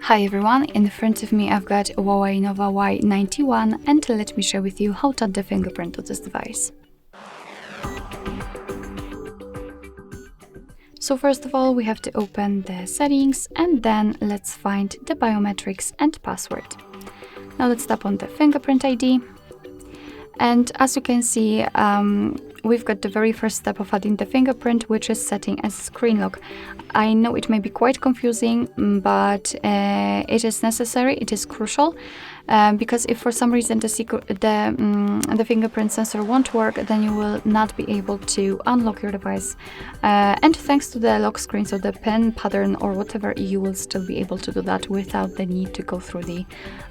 Hi everyone, in front of me I've got HUAWEI Nova Y91 and let me share with you how to add the fingerprint to this device. So first of all we have to open the settings and then let's find the biometrics and password. Now let's tap on the fingerprint ID and as you can see we've got the very first step of adding the fingerprint, which is setting as screen lock. I know it may be quite confusing, but it is necessary, it is crucial, because if for some reason the fingerprint sensor won't work, then you will not be able to unlock your device. And thanks to the lock screen, so the pen pattern or whatever, you will still be able to do that without the need to go through the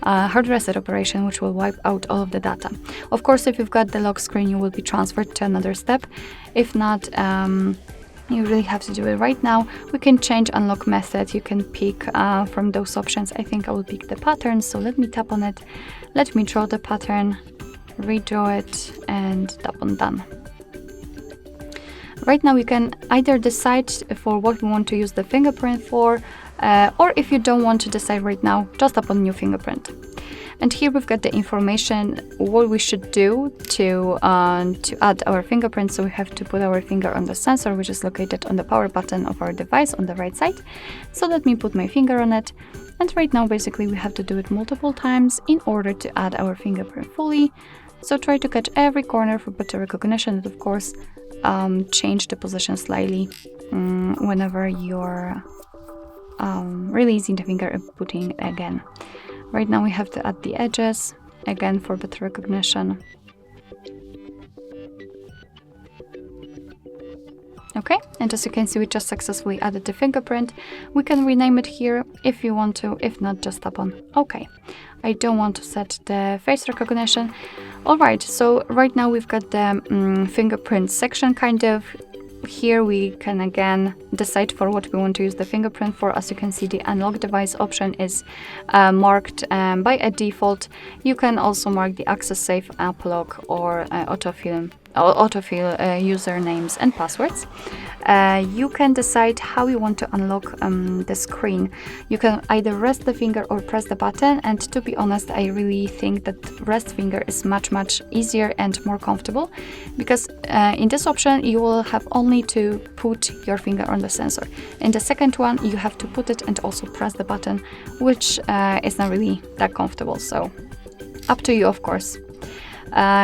hard reset operation, which will wipe out all of the data. Of course, if you've got the lock screen, you will be transferred to another step. If not, you really have to do it right now. We can change unlock method. You can pick from those options. I think I will pick the pattern. So let me tap on it. Let me draw the pattern, redraw it, and tap on done. Right now, we can either decide for what we want to use the fingerprint for, or if you don't want to decide right now, just tap on new fingerprint. And here we've got the information what we should do to add our fingerprint. So we have to put our finger on the sensor, which is located on the power button of our device on the right side. So let me put my finger on it. And right now, basically, we have to do it multiple times in order to add our fingerprint fully. So try to catch every corner for better recognition. And of course, change the position slightly whenever you're releasing the finger and putting it again. Right now we have to add the edges, again for better recognition. Okay, and as you can see, we just successfully added the fingerprint. We can rename it here if you want to, if not, just tap on OK. I don't want to set the face recognition. Alright, so right now we've got the fingerprint section kind of. Here we can again decide for what we want to use the fingerprint for. As you can see, the unlock device option is marked by a default. You can also mark the access safe, app lock, or autofill usernames and passwords. You can decide how you want to unlock the screen. You can either rest the finger or press the button, and to be honest, I really think that rest finger is much easier and more comfortable, because in this option you will have only to put your finger on the sensor. In the second one you have to put it and also press the button, which is not really that comfortable, so up to you, of course.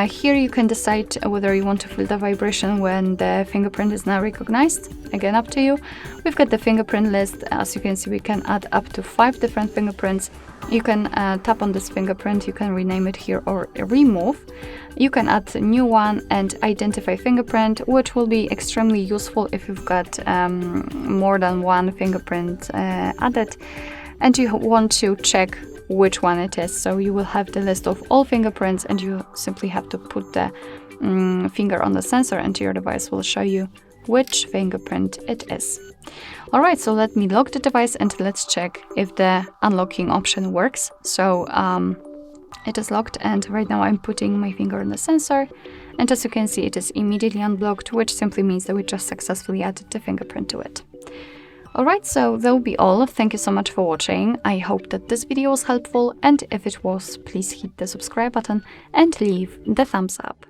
Here you can decide whether you want to feel the vibration when the fingerprint is not recognized. Again, up to you. We've got the fingerprint list. As you can see, we can add up to 5 different fingerprints. You can tap on this fingerprint, you can rename it here or remove. You can add a new one and identify fingerprint, which will be extremely useful if you've got more than one fingerprint added and you want to check which one it is. So you will have the list of all fingerprints and you simply have to put the finger on the sensor and your device will show you which fingerprint it is. Alright, so let me lock the device and let's check if the unlocking option works. So it is locked and right now I'm putting my finger on the sensor, and as you can see it is immediately unblocked, which simply means that we just successfully added the fingerprint to it. Alright, so that will be all. Thank you so much for watching. I hope that this video was helpful, and if it was, please hit the subscribe button and leave the thumbs up.